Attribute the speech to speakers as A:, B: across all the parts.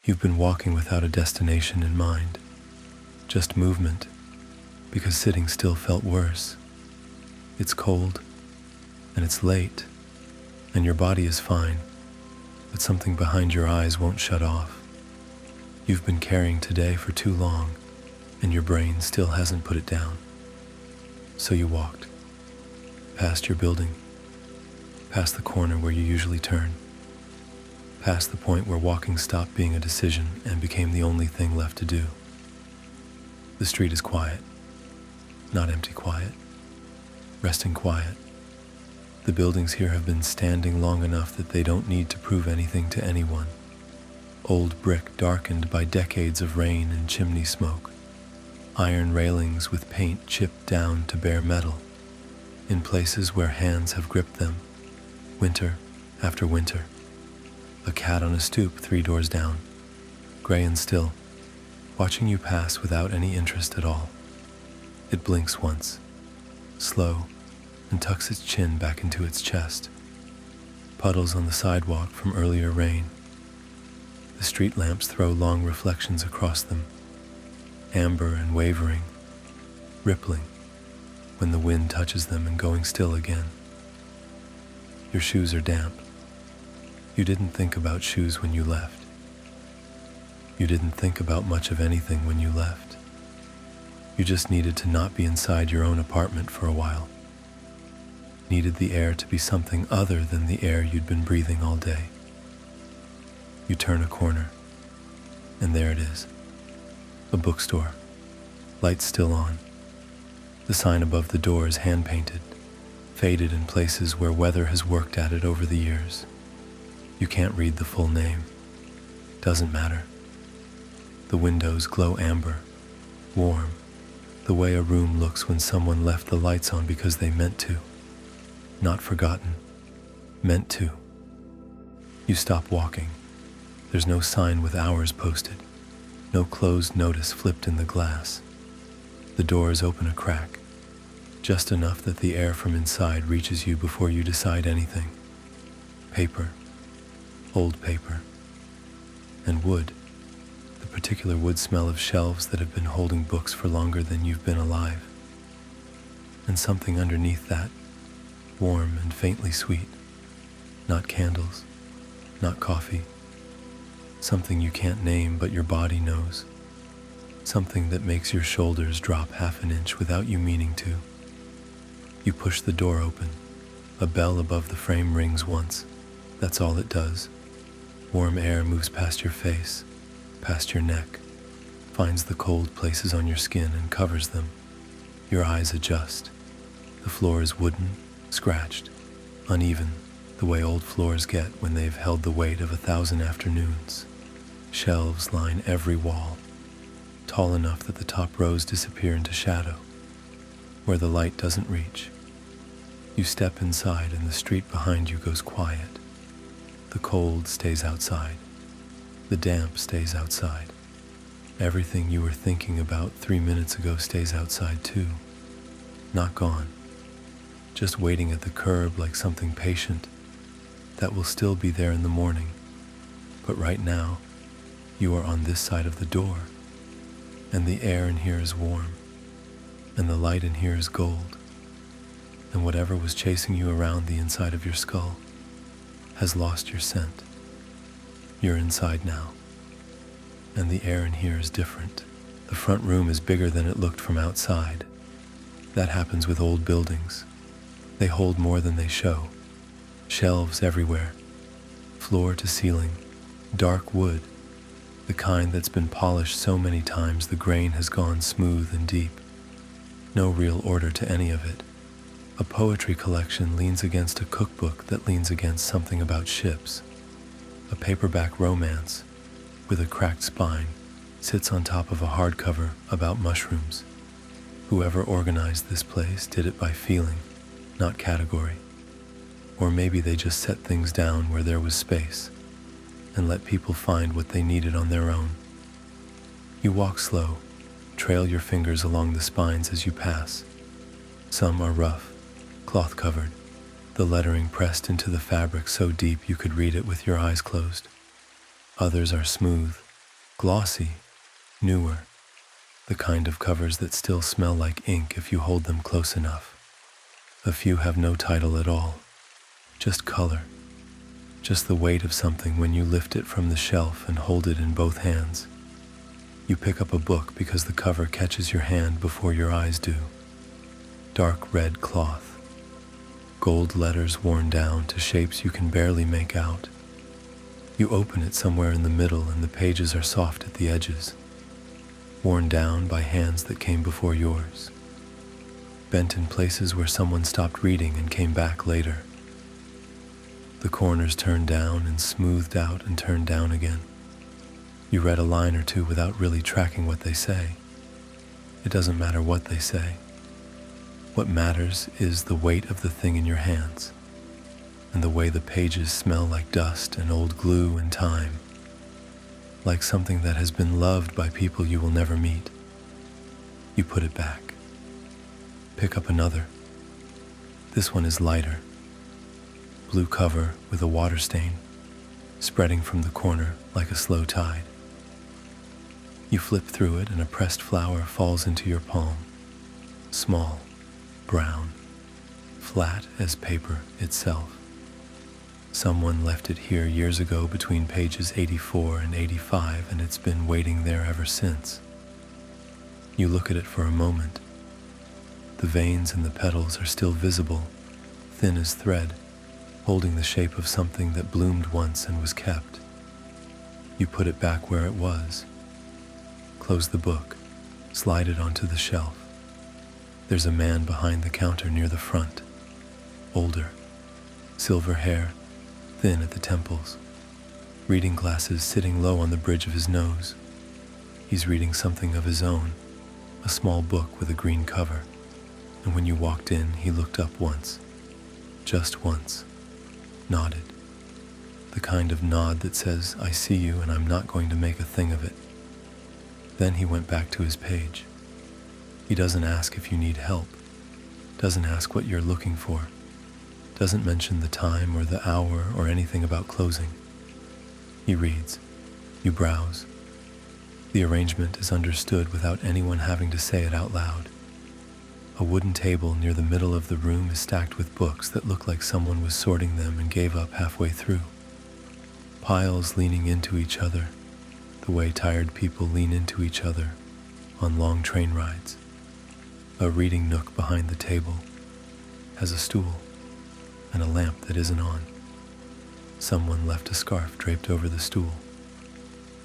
A: You've been walking without a destination in mind, just movement, because sitting still felt worse. It's cold, and it's late, and your body is fine, but something behind your eyes won't shut off. You've been carrying today for too long, and your brain still hasn't put it down. So you walked, past your building, past the corner where you usually turn, past the point where walking stopped being a decision and became the only thing left to do. The street is quiet, not empty quiet, resting quiet. The buildings here have been standing long enough that they don't need to prove anything to anyone. Old brick darkened by decades of rain and chimney smoke. Iron railings with paint chipped down to bare metal. In places where hands have gripped them, winter after winter. A cat on a stoop 3 doors down, gray and still, watching you pass without any interest at all. It blinks once, slow, and tucks its chin back into its chest. Puddles on the sidewalk from earlier rain. The street lamps throw long reflections across them, amber and wavering, rippling when the wind touches them and going still again. Your shoes are damp. You didn't think about shoes when you left. You didn't think about much of anything when you left. You just needed to not be inside your own apartment for a while. Needed the air to be something other than the air you'd been breathing all day. You turn a corner, and there it is. A bookstore. Lights still on. The sign above the door is hand-painted, faded in places where weather has worked at it over the years. You can't read the full name. Doesn't matter. The windows glow amber, warm, the way a room looks when someone left the lights on because they meant to. Not forgotten. Meant to. You stop walking. There's no sign with hours posted. No closed notice flipped in the glass. The doors open a crack, just enough that the air from inside reaches you before you decide anything. Paper. Old paper. And wood. The particular wood smell of shelves that have been holding books for longer than you've been alive. And something underneath that, warm and faintly sweet. Not candles, not coffee. Something you can't name but your body knows. Something that makes your shoulders drop half an inch without you meaning to. You push the door open. A bell above the frame rings once. That's all it does. Warm air moves past your face, past your neck, finds the cold places on your skin and covers them. Your eyes adjust. The floor is wooden, scratched, uneven, the way old floors get when they've held the weight of 1,000 afternoons. Shelves line every wall, tall enough that the top rows disappear into shadow, where the light doesn't reach. You step inside and the street behind you goes quiet. The cold stays outside. The damp stays outside. Everything you were thinking about 3 minutes ago stays outside too. Not gone. Just waiting at the curb like something patient that will still be there in the morning. But right now, you are on this side of the door, and the air in here is warm, and the light in here is gold, and whatever was chasing you around the inside of your skull has lost your scent. You're inside now, and the air in here is different. The front room is bigger than it looked from outside. That happens with old buildings. They hold more than they show. Shelves everywhere, floor to ceiling, dark wood, the kind that's been polished so many times the grain has gone smooth and deep. No real order to any of it. A poetry collection leans against a cookbook that leans against something about ships. A paperback romance, with a cracked spine, sits on top of a hardcover about mushrooms. Whoever organized this place did it by feeling, not category. Or maybe they just set things down where there was space, and let people find what they needed on their own. You walk slow, trail your fingers along the spines as you pass. Some are rough, cloth-covered, the lettering pressed into the fabric so deep you could read it with your eyes closed. Others are smooth, Glossy, newer, the kind of covers that still smell like ink if you hold them close enough. A few have no title at all, just color, just the weight of something when you lift it from the shelf and hold it in both hands. You pick up a book because the cover catches your hand before your eyes do. Dark red cloth, gold letters worn down to shapes you can barely make out. You open it somewhere in the middle and the pages are soft at the edges, worn down by hands that came before yours, bent in places where someone stopped reading and came back later. The corners turned down and smoothed out and turned down again. You read a line or two without really tracking what they say. It doesn't matter what they say. What matters is the weight of the thing in your hands, and the way the pages smell like dust and old glue and time, like something that has been loved by people you will never meet. You put it back. Pick up another. This one is lighter. Blue cover with a water stain, spreading from the corner like a slow tide. You flip through it and a pressed flower falls into your palm. Small, brown, flat as paper itself. Someone left it here years ago between pages 84 and 85, and it's been waiting there ever since. You look at it for a moment. The veins in the petals are still visible, thin as thread, holding the shape of something that bloomed once and was kept. You put it back where it was. Close the book, slide it onto the shelf. There's a man behind the counter near the front, older, silver hair, thin at the temples, reading glasses sitting low on the bridge of his nose. He's reading something of his own, a small book with a green cover, and when you walked in, he looked up once, just once, nodded, the kind of nod that says, "I see you and I'm not going to make a thing of it." Then he went back to his page. He doesn't ask if you need help, doesn't ask what you're looking for, doesn't mention the time or the hour or anything about closing. He reads. You browse. The arrangement is understood without anyone having to say it out loud. A wooden table near the middle of the room is stacked with books that look like someone was sorting them and gave up halfway through. Piles leaning into each other, the way tired people lean into each other on long train rides. A reading nook behind the table has a stool and a lamp that isn't on. Someone left a scarf draped over the stool.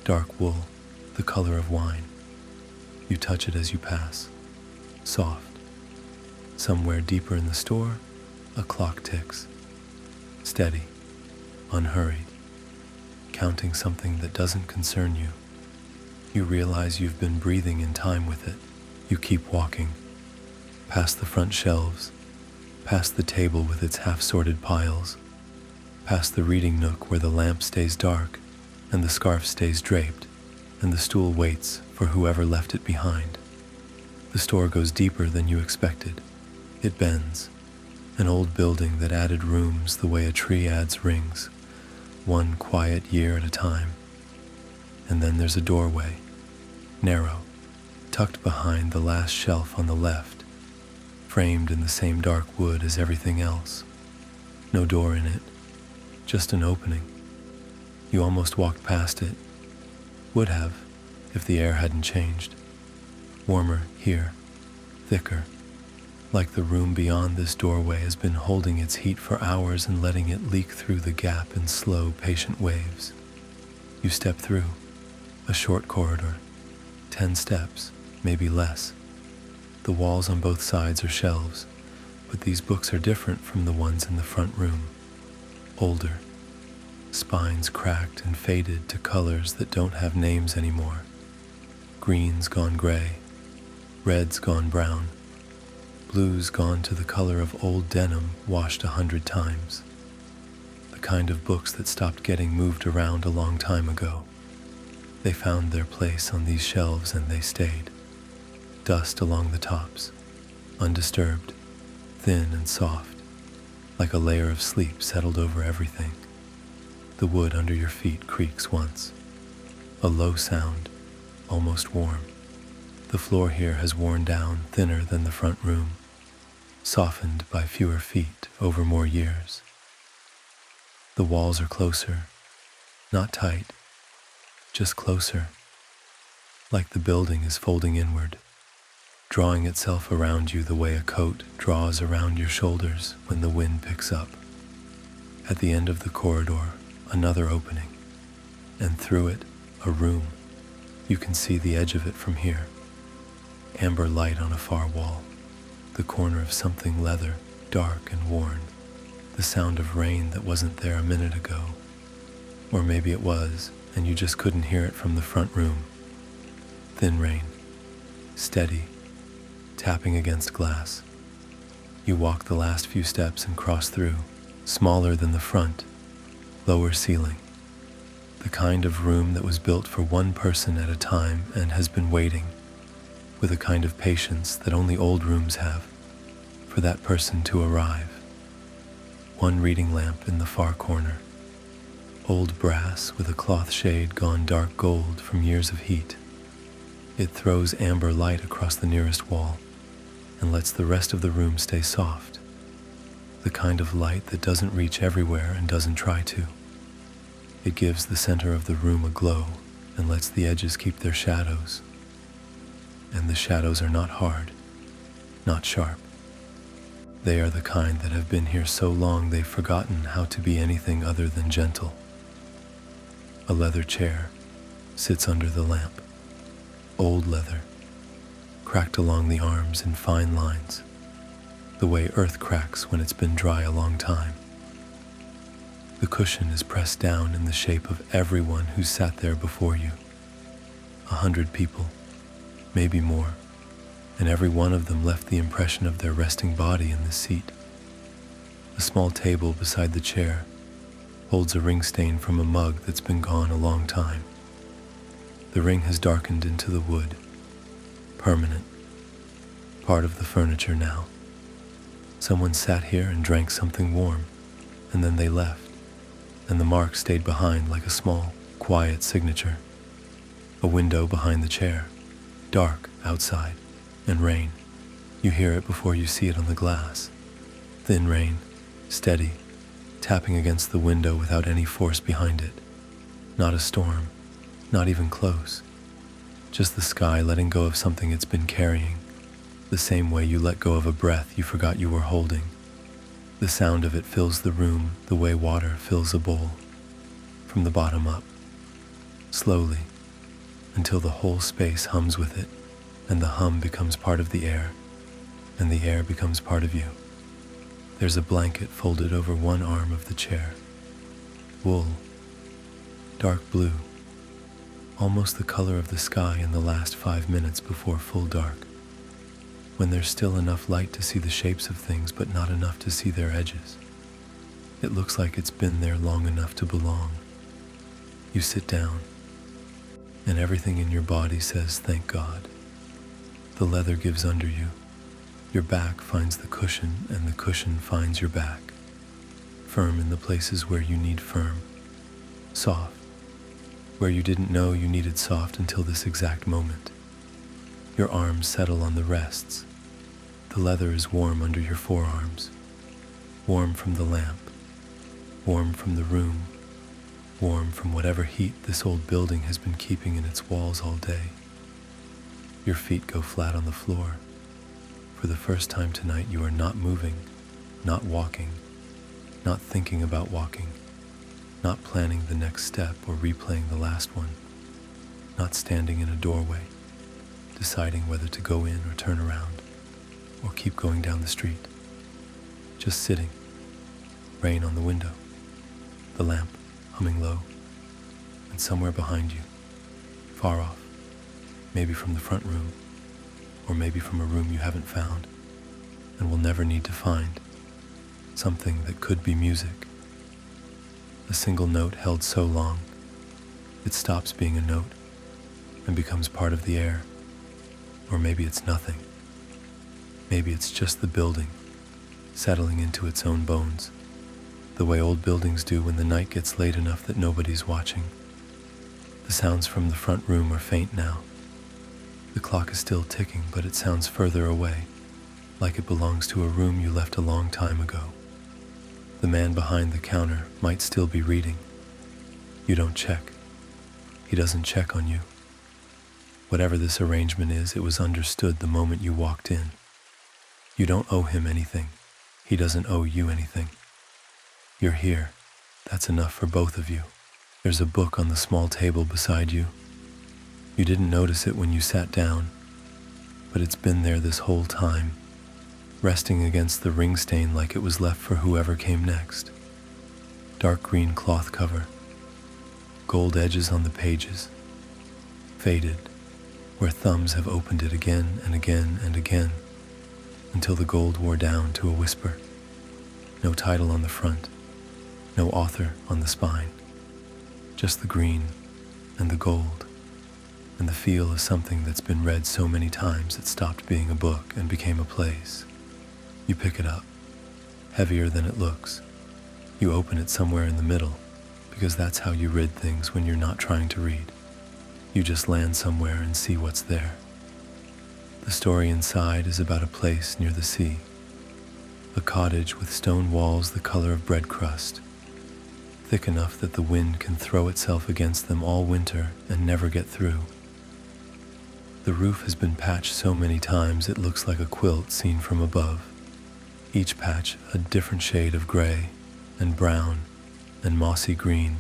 A: Dark wool, the color of wine. You touch it as you pass. Soft. Somewhere deeper in the store, a clock ticks. Steady, unhurried, counting something that doesn't concern you. You realize you've been breathing in time with it. You keep walking, past the front shelves, past the table with its half-sorted piles, past the reading nook where the lamp stays dark and the scarf stays draped and the stool waits for whoever left it behind. The store goes deeper than you expected. It bends, an old building that added rooms the way a tree adds rings, one quiet year at a time. And then there's a doorway, narrow, tucked behind the last shelf on the left, framed in the same dark wood as everything else. No door in it, just an opening. You almost walked past it. Would have, if the air hadn't changed. Warmer here, thicker, like the room beyond this doorway has been holding its heat for hours and letting it leak through the gap in slow, patient waves. You step through, a short corridor, 10 steps, maybe less. The walls on both sides are shelves, but these books are different from the ones in the front room. Older, spines cracked and faded to colors that don't have names anymore. Greens gone gray, reds gone brown, blues gone to the color of old denim washed 100 times. The kind of books that stopped getting moved around a long time ago. They found their place on these shelves and they stayed. Dust along the tops, undisturbed, thin and soft, like a layer of sleep settled over everything. The wood under your feet creaks once. a low sound, almost warm. The floor here has worn down, thinner than the front room, softened by fewer feet over more years. The walls are closer, not tight, just closer, like the building is folding inward, drawing itself around you the way a coat draws around your shoulders when the wind picks up. At the end of the corridor, another opening, and through it, a room. You can see the edge of it from here. Amber light on a far wall, the corner of something leather, dark and worn, the sound of rain that wasn't there a minute ago. Or maybe it was, and you just couldn't hear it from the front room. Thin rain, steady, tapping against glass. You walk the last few steps and cross through, smaller than the front, lower ceiling. The kind of room that was built for one person at a time and has been waiting, with a kind of patience that only old rooms have, for that person to arrive. One reading lamp in the far corner, old brass with a cloth shade gone dark gold from years of heat. It throws amber light across the nearest wall and lets the rest of the room stay soft, the kind of light that doesn't reach everywhere and doesn't try to. It gives the center of the room a glow and lets the edges keep their shadows. And the shadows are not hard, not sharp. They are the kind that have been here so long they've forgotten how to be anything other than gentle. A leather chair sits under the lamp, old leather, cracked along the arms in fine lines, the way earth cracks when it's been dry a long time. The cushion is pressed down in the shape of everyone who sat there before you. 100 people, maybe more, and every one of them left the impression of their resting body in the seat. A small table beside the chair holds a ring stain from a mug that's been gone a long time. The ring has darkened into the wood, permanent, part of the furniture now. Someone sat here and drank something warm, and then they left, and the mark stayed behind like a small, quiet signature. A window behind the chair, dark outside, and rain. You hear it before you see it on the glass. Thin rain, steady, tapping against the window without any force behind it. Not a storm, not even close. Just the sky letting go of something it's been carrying, the same way you let go of a breath you forgot you were holding. The sound of it fills the room the way water fills a bowl, from the bottom up, slowly, until the whole space hums with it, and the hum becomes part of the air, and the air becomes part of you. There's a blanket folded over one arm of the chair. Wool, dark blue, almost the color of the sky in the last 5 minutes before full dark, when there's still enough light to see the shapes of things but not enough to see their edges. It looks like it's been there long enough to belong. You sit down, and everything in your body says thank God. The leather gives under you. Your back finds the cushion, and the cushion finds your back. Firm in the places where you need firm. Soft, where you didn't know you needed soft until this exact moment. Your arms settle on the rests. The leather is warm under your forearms. Warm from the lamp. Warm from the room. Warm from whatever heat this old building has been keeping in its walls all day. Your feet go flat on the floor. For the first time tonight, you are not moving, not walking, not thinking about walking, not planning the next step or replaying the last one, not standing in a doorway, deciding whether to go in or turn around, or keep going down the street. Just sitting, rain on the window, the lamp humming low, and somewhere behind you, far off, maybe from the front room, or maybe from a room you haven't found and will never need to find, something that could be music. A single note held so long, it stops being a note and becomes part of the air. Or maybe it's nothing. Maybe it's just the building, settling into its own bones, the way old buildings do when the night gets late enough that nobody's watching. The sounds from the front room are faint now. The clock is still ticking, but it sounds further away, like it belongs to a room you left a long time ago. The man behind the counter might still be reading. You don't check. He doesn't check on you. Whatever this arrangement is, it was understood the moment you walked in. You don't owe him anything. He doesn't owe you anything. You're here. That's enough for both of you. There's a book on the small table beside you. You didn't notice it when you sat down, but it's been there this whole time, resting against the ring stain like it was left for whoever came next. Dark green cloth cover, gold edges on the pages, faded, where thumbs have opened it again and again and again, until the gold wore down to a whisper. No title on the front, no author on the spine, just the green and the gold, and the feel of something that's been read so many times it stopped being a book and became a place. You pick it up, heavier than it looks. You open it somewhere in the middle, because that's how you read things when you're not trying to read. You just land somewhere and see what's there. The story inside is about a place near the sea, a cottage with stone walls the color of bread crust, thick enough that the wind can throw itself against them all winter and never get through. The roof has been patched so many times it looks like a quilt seen from above. Each patch a different shade of gray and brown and mossy green,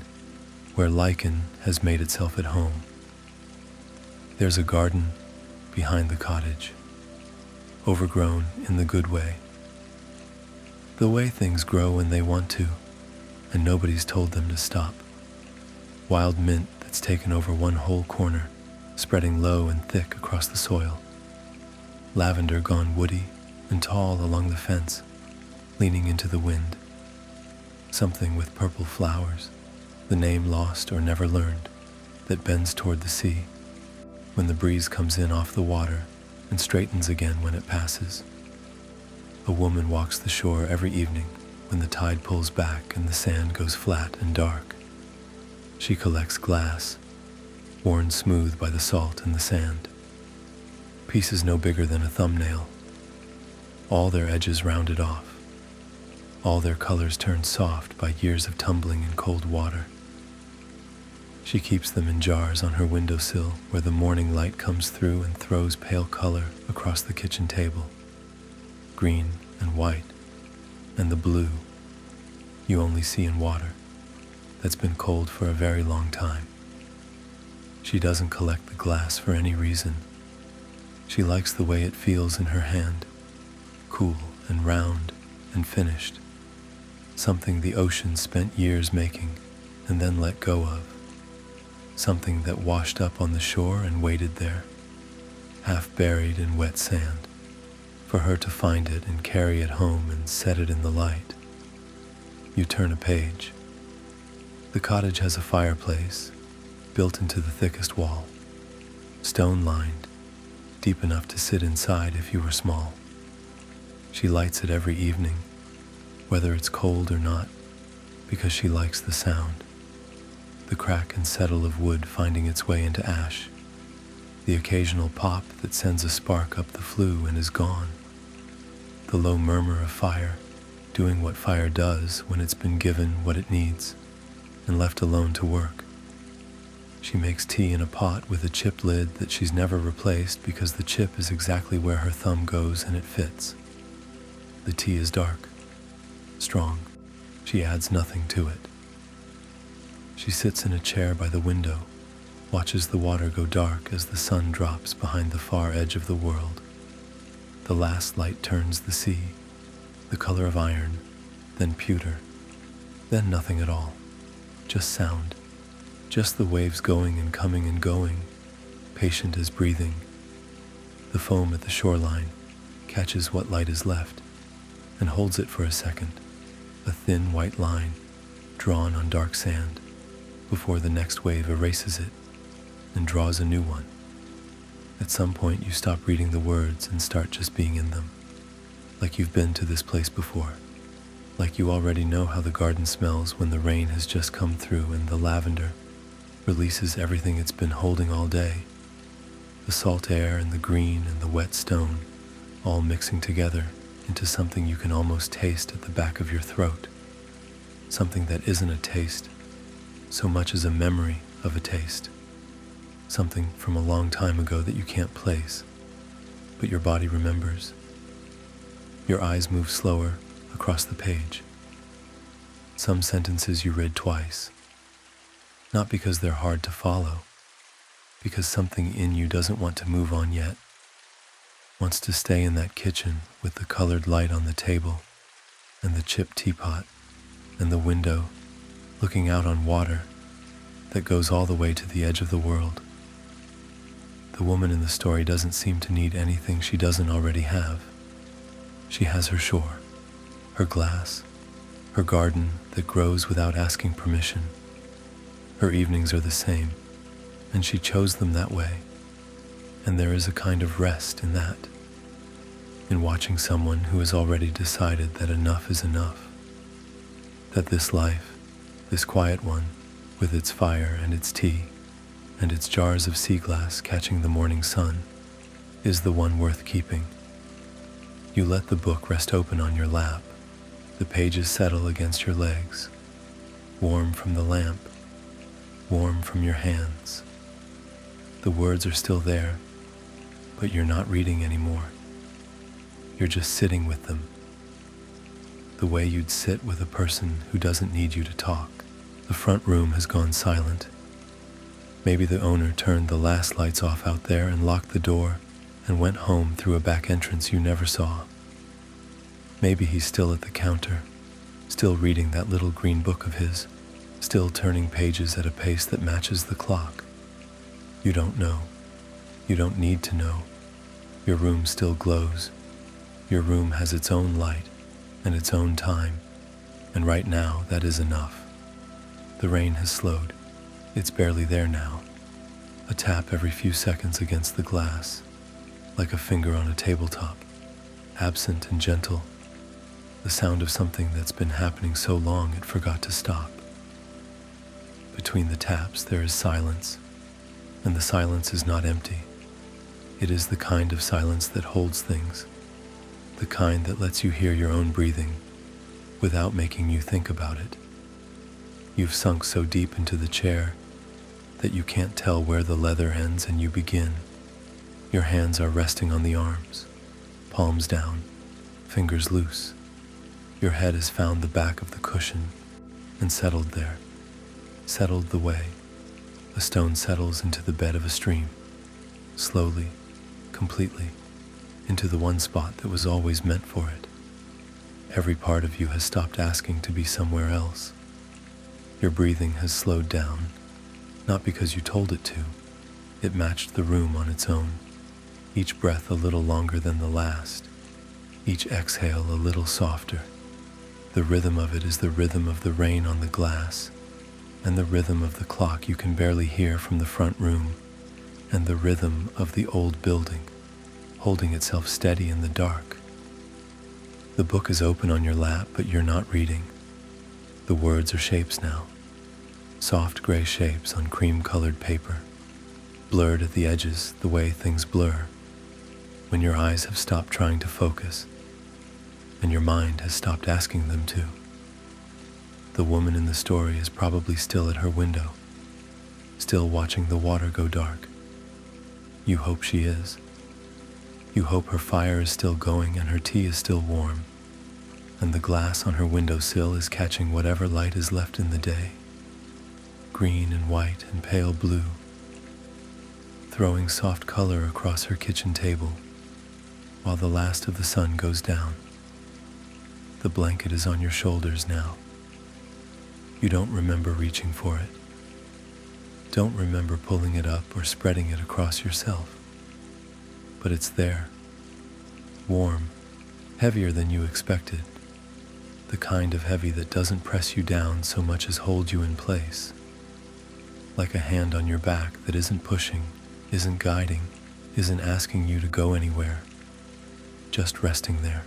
A: where lichen has made itself at home. There's a garden behind the cottage, overgrown in the good way. The way things grow when they want to, and nobody's told them to stop. Wild mint that's taken over one whole corner, spreading low and thick across the soil. Lavender gone woody and tall along the fence, leaning into the wind. Something with purple flowers, the name lost or never learned, that bends toward the sea when the breeze comes in off the water and straightens again when it passes. A woman walks the shore every evening when the tide pulls back and the sand goes flat and dark. She collects glass, worn smooth by the salt and the sand. Pieces no bigger than a thumbnail, all their edges rounded off, all their colors turned soft by years of tumbling in cold water. She keeps them in jars on her windowsill where the morning light comes through and throws pale color across the kitchen table. Green and white, and the blue you only see in water that's been cold for a very long time. She doesn't collect the glass for any reason. She likes the way it feels in her hand, cool and round and finished, something the ocean spent years making and then let go of, something that washed up on the shore and waited there, half buried in wet sand, for her to find it and carry it home and set it in the light. You turn a page. The cottage has a fireplace built into the thickest wall, stone-lined, deep enough to sit inside if you were small. She lights it every evening, whether it's cold or not, because she likes the sound, the crack and settle of wood finding its way into ash, the occasional pop that sends a spark up the flue and is gone, the low murmur of fire doing what fire does when it's been given what it needs and left alone to work. She makes tea in a pot with a chip lid that she's never replaced because the chip is exactly where her thumb goes and it fits. The tea is dark, strong. She adds nothing to it. She sits in a chair by the window, watches the water go dark as the sun drops behind the far edge of the world. The last light turns the sea, the color of iron, then pewter, then nothing at all, just sound, just the waves going and coming and going, patient as breathing. The foam at the shoreline catches what light is left and holds it for a second, a thin white line drawn on dark sand, before the next wave erases it and draws a new one. At some point you stop reading the words and start just being in them, like you've been to this place before, like you already know how the garden smells when the rain has just come through and the lavender, releases everything it's been holding all day. The salt air and the green and the wet stone, all mixing together into something you can almost taste at the back of your throat. Something that isn't a taste so much as a memory of a taste. Something from a long time ago that you can't place, but your body remembers. Your eyes move slower across the page. Some sentences you read twice, not because they're hard to follow, because something in you doesn't want to move on yet, wants to stay in that kitchen with the colored light on the table and the chipped teapot and the window looking out on water that goes all the way to the edge of the world. The woman in the story doesn't seem to need anything she doesn't already have. She has her shore, her glass, her garden that grows without asking permission. Her evenings are the same, and she chose them that way. And there is a kind of rest in that, in watching someone who has already decided that enough is enough, that this life, this quiet one, with its fire and its tea, and its jars of sea glass catching the morning sun, is the one worth keeping. You let the book rest open on your lap, the pages settle against your legs, warm from the lamp, warm from your hands. The words are still there, but you're not reading anymore. You're just sitting with them, the way you'd sit with a person who doesn't need you to talk. The front room has gone silent. Maybe the owner turned the last lights off out there and locked the door and went home through a back entrance you never saw. Maybe he's still at the counter, still reading that little green book of his, still turning pages at a pace that matches the clock. You don't know. You don't need to know. Your room still glows. Your room has its own light and its own time, and right now that is enough. The rain has slowed. It's barely there now. A tap every few seconds against the glass, like a finger on a tabletop, absent and gentle. The sound of something that's been happening so long it forgot to stop. Between the taps there is silence, and the silence is not empty. It is the kind of silence that holds things, the kind that lets you hear your own breathing without making you think about it. You've sunk so deep into the chair that you can't tell where the leather ends and you begin. Your hands are resting on the arms, palms down, fingers loose. Your head has found the back of the cushion and settled there, settled the way a stone settles into the bed of a stream, slowly, completely, into the one spot that was always meant for it. Every part of you has stopped asking to be somewhere else. Your breathing has slowed down, not because you told it to. It matched the room on its own, each breath a little longer than the last, each exhale a little softer. The rhythm of it is the rhythm of the rain on the glass, and the rhythm of the clock you can barely hear from the front room, and the rhythm of the old building, holding itself steady in the dark. The book is open on your lap, but you're not reading. The words are shapes now, soft gray shapes on cream-colored paper, blurred at the edges the way things blur when your eyes have stopped trying to focus and your mind has stopped asking them to. The woman in the story is probably still at her window, still watching the water go dark. You hope she is. You hope her fire is still going and her tea is still warm, and the glass on her windowsill is catching whatever light is left in the day, green and white and pale blue, throwing soft color across her kitchen table while the last of the sun goes down. The blanket is on your shoulders now. You don't remember reaching for it. Don't remember pulling it up or spreading it across yourself. But it's there, warm, heavier than you expected, the kind of heavy that doesn't press you down so much as hold you in place, like a hand on your back that isn't pushing, isn't guiding, isn't asking you to go anywhere, just resting there.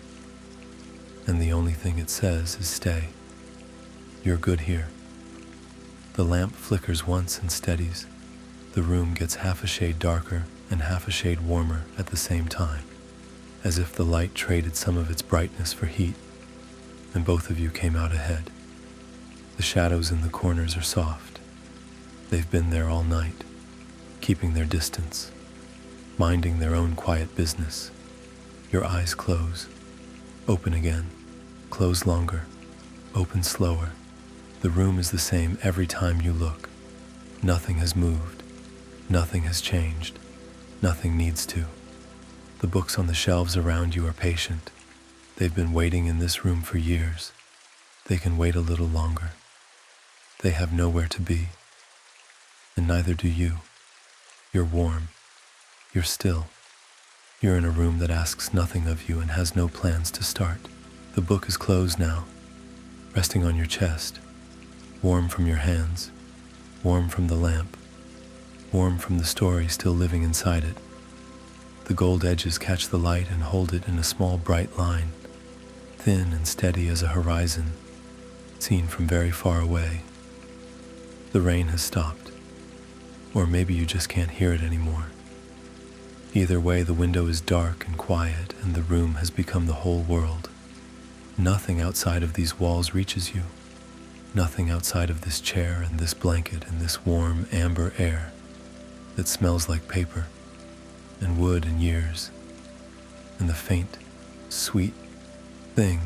A: And the only thing it says is stay. You're good here. The lamp flickers once and steadies. The room gets half a shade darker and half a shade warmer at the same time, as if the light traded some of its brightness for heat, and both of you came out ahead. The shadows in the corners are soft. They've been there all night, keeping their distance, minding their own quiet business. Your eyes close, open again, close longer, open slower. The room is the same every time you look. Nothing has moved. Nothing has changed. Nothing needs to. The books on the shelves around you are patient. They've been waiting in this room for years. They can wait a little longer. They have nowhere to be. And neither do you. You're warm. You're still. You're in a room that asks nothing of you and has no plans to start. The book is closed now, resting on your chest, warm from your hands, warm from the lamp, warm from the story still living inside it. The gold edges catch the light and hold it in a small bright line, thin and steady as a horizon, seen from very far away. The rain has stopped, or maybe you just can't hear it anymore. Either way, the window is dark and quiet, and the room has become the whole world. Nothing outside of these walls reaches you. Nothing outside of this chair and this blanket and this warm amber air that smells like paper and wood and years, and the faint, sweet thing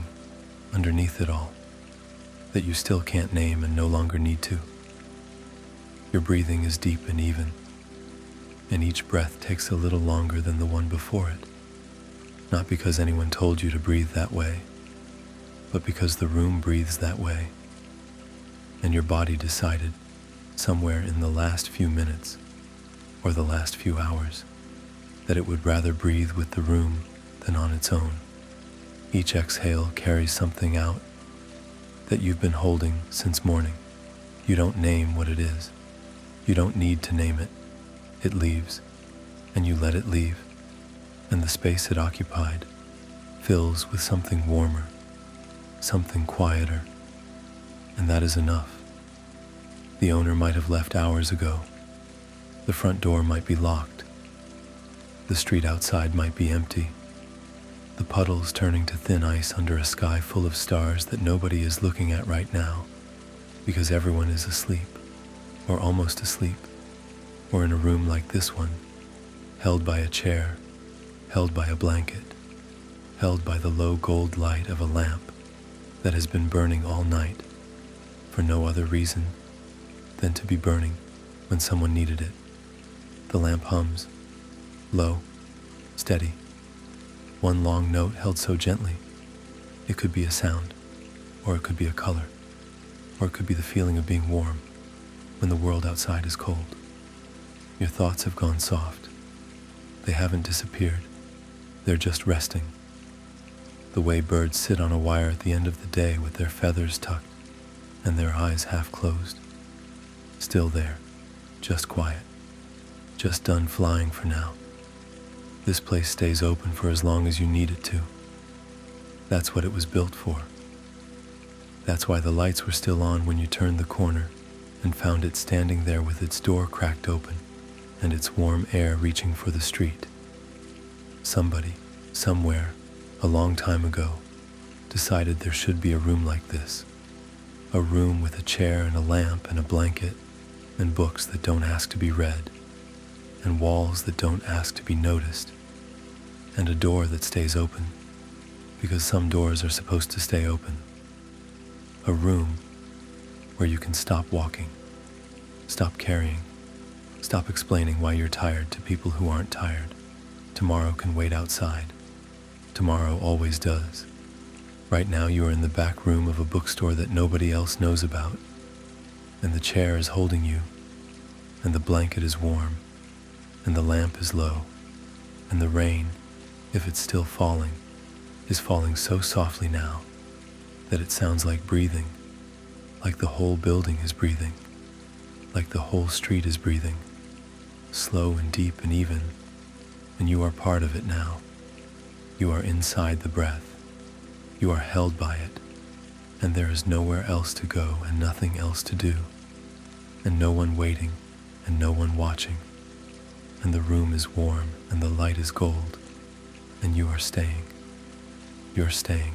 A: underneath it all that you still can't name and no longer need to. Your breathing is deep and even, and each breath takes a little longer than the one before it, not because anyone told you to breathe that way, but because the room breathes that way, and your body decided somewhere in the last few minutes or the last few hours that it would rather breathe with the room than on its own. Each exhale carries something out that you've been holding since morning. You don't name what it is. You don't need to name it. It leaves, and you let it leave, and the space it occupied fills with something warmer, something quieter, and that is enough. The owner might have left hours ago. The front door might be locked. The street outside might be empty. The puddles turning to thin ice under a sky full of stars that nobody is looking at right now, because everyone is asleep, or almost asleep, or in a room like this one, held by a chair, held by a blanket, held by the low gold light of a lamp that has been burning all night for no other reason than to be burning when someone needed it. The lamp hums, low, steady, one long note held so gently. It could be a sound, or it could be a color, or it could be the feeling of being warm when the world outside is cold. Your thoughts have gone soft. They haven't disappeared. They're just resting. The way birds sit on a wire at the end of the day with their feathers tucked and their eyes half closed. Still there, just quiet, just done flying for now. This place stays open for as long as you need it to. That's what it was built for. That's why the lights were still on when you turned the corner and found it standing there with its door cracked open and its warm air reaching for the street. Somebody, somewhere, a long time ago, decided there should be a room like this. A room with a chair and a lamp and a blanket and books that don't ask to be read and walls that don't ask to be noticed and a door that stays open because some doors are supposed to stay open. A room where you can stop walking, stop carrying, stop explaining why you're tired to people who aren't tired. Tomorrow can wait outside. Tomorrow always does. Right now you are in the back room of a bookstore that nobody else knows about, and the chair is holding you, and the blanket is warm, and the lamp is low, and the rain, if it's still falling, is falling so softly now that it sounds like breathing, like the whole building is breathing, like the whole street is breathing, slow and deep and even, and you are part of it now. You are inside the breath. You are held by it, and there is nowhere else to go and nothing else to do. and no one waiting, and no one watching, and the room is warm, and the light is gold, and you are staying. You're staying.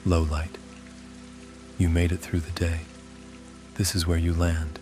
A: Low light. You made it through the day. This is where you land.